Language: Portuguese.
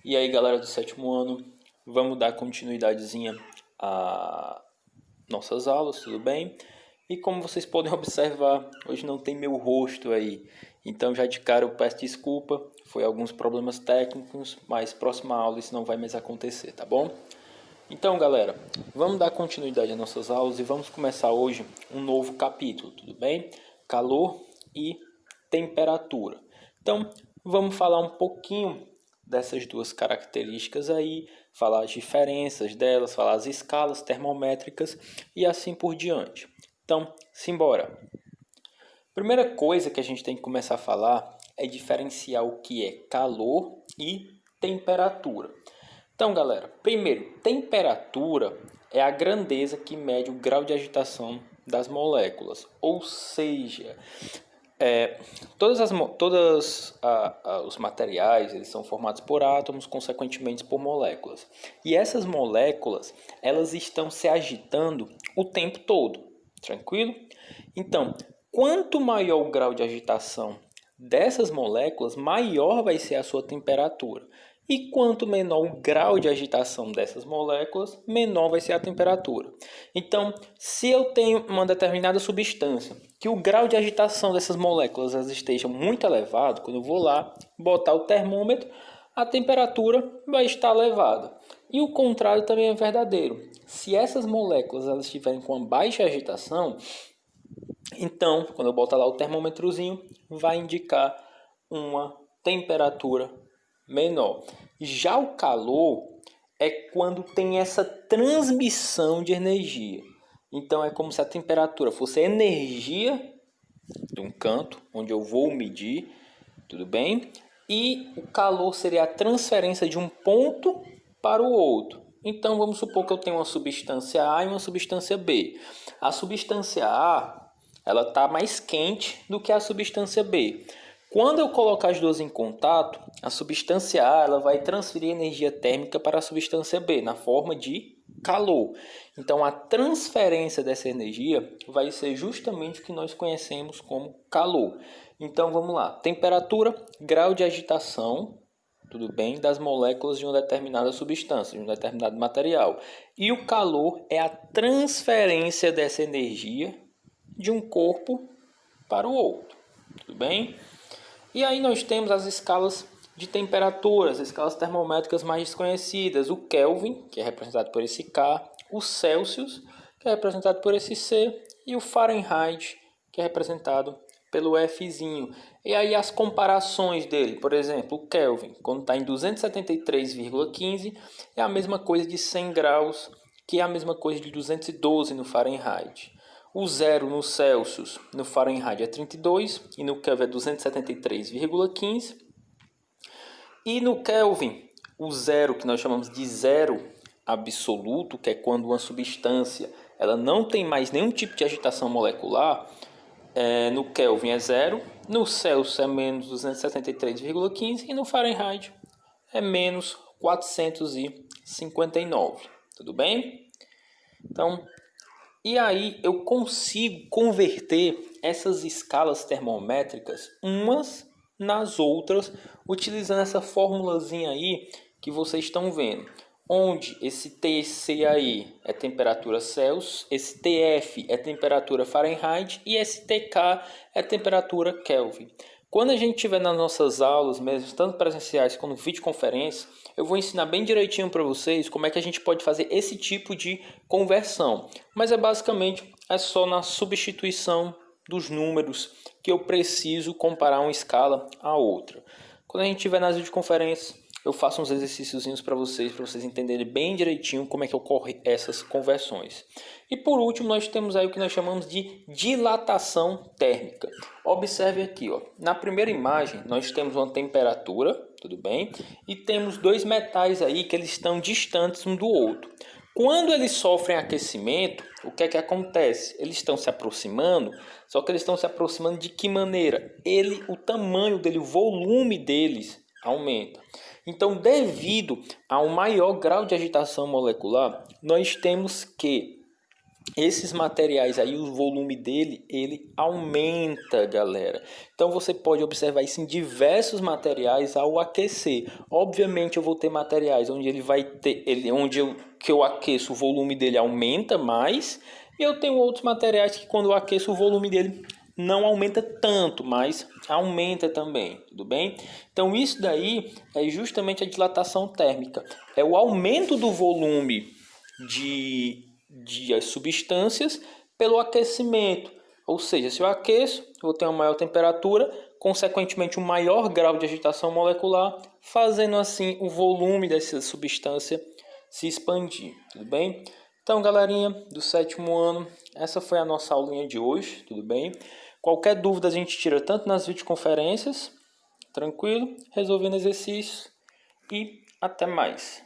E aí, galera do sétimo ano, vamos dar continuidadezinha a nossas aulas, tudo bem? E como vocês podem observar, hoje não tem meu rosto aí. Então já de cara eu peço desculpa, foi alguns problemas técnicos, mas próxima aula isso não vai mais acontecer, tá bom? Então, galera, vamos dar continuidade às nossas aulas e vamos começar hoje um novo capítulo, tudo bem? Calor e temperatura. Então, vamos falar um pouquinho dessas duas características aí, falar as diferenças delas, falar as escalas termométricas e assim por diante. Então, simbora! Primeira coisa que a gente tem que começar a falar é diferenciar o que é calor e temperatura. Então, galera, primeiro, temperatura é a grandeza que mede o grau de agitação das moléculas, ou seja, os materiais eles são formados por átomos, consequentemente por moléculas. E essas moléculas elas estão se agitando o tempo todo, tranquilo? Então, quanto maior o grau de agitação dessas moléculas, maior vai ser a sua temperatura. E quanto menor o grau de agitação dessas moléculas, menor vai ser a temperatura. Então, se eu tenho uma determinada substância, que o grau de agitação dessas moléculas esteja muito elevado, quando eu vou lá botar o termômetro, a temperatura vai estar elevada. E o contrário também é verdadeiro. Se essas moléculas elas estiverem com uma baixa agitação, então, quando eu botar lá o termômetrozinho, vai indicar uma temperatura menor. Já o calor é quando tem essa transmissão de energia. Então é como se a temperatura fosse a energia de um canto onde eu vou medir, tudo bem? E o calor seria a transferência de um ponto para o outro. Então vamos supor que eu tenho uma substância A e uma substância B. A substância A ela está mais quente do que a substância B. Quando eu colocar as duas em contato, a substância A ela vai transferir energia térmica para a substância B na forma de calor. Então a transferência dessa energia vai ser justamente o que nós conhecemos como calor. Então vamos lá, temperatura, grau de agitação, tudo bem, das moléculas de uma determinada substância, de um determinado material. E o calor é a transferência dessa energia de um corpo para o outro, tudo bem? E aí nós temos as escalas de temperatura, as escalas termométricas mais desconhecidas, o Kelvin, que é representado por esse K, o Celsius, que é representado por esse C, e o Fahrenheit, que é representado pelo Fzinho. E aí as comparações dele, por exemplo, o Kelvin, quando está em 273,15, é a mesma coisa de 100 graus, que é a mesma coisa de 212 no Fahrenheit. O zero no Celsius, no Fahrenheit é 32 e no Kelvin é 273,15. E no Kelvin, o zero que nós chamamos de zero absoluto, que é quando uma substância ela não tem mais nenhum tipo de agitação molecular, no Kelvin é zero, no Celsius é menos 273,15 e no Fahrenheit é menos 459. Tudo bem? Então, e aí eu consigo converter essas escalas termométricas umas nas outras, utilizando essa formulazinha aí que vocês estão vendo. Onde esse TC aí é temperatura Celsius, esse TF é temperatura Fahrenheit e esse TK é temperatura Kelvin. Quando a gente tiver nas nossas aulas, mesmo tanto presenciais quanto videoconferência, eu vou ensinar bem direitinho para vocês como é que a gente pode fazer esse tipo de conversão. Mas basicamente só na substituição dos números que eu preciso comparar uma escala a outra. Quando a gente tiver nas videoconferências, eu faço uns exercíciozinhos para vocês entenderem bem direitinho como é que ocorrem essas conversões. E por último, nós temos aí o que nós chamamos de dilatação térmica. Observe aqui, ó. Na primeira imagem, nós temos uma temperatura, tudo bem? E temos dois metais aí que eles estão distantes um do outro. Quando eles sofrem aquecimento, o que é que acontece? Eles estão se aproximando, só que eles estão se aproximando de que maneira? O tamanho dele, o volume deles aumenta. Então, devido a um maior grau de agitação molecular, nós temos que esses materiais aí, o volume dele, ele aumenta, galera. Então você pode observar isso em diversos materiais ao aquecer. Obviamente eu vou ter materiais onde ele vai ter, que eu aqueço, o volume dele aumenta mais, e eu tenho outros materiais que quando eu aqueço o volume dele não aumenta tanto, mas aumenta também, tudo bem? Então isso daí é justamente a dilatação térmica, é o aumento do volume de substâncias pelo aquecimento. Ou seja, se eu aqueço, eu vou ter uma maior temperatura, consequentemente um maior grau de agitação molecular, fazendo assim o volume dessa substância se expandir, tudo bem? Então, galerinha do 7º ano, essa foi a nossa aulinha de hoje, tudo bem? Qualquer dúvida a gente tira tanto nas videoconferências, tranquilo, resolvendo exercícios e até mais.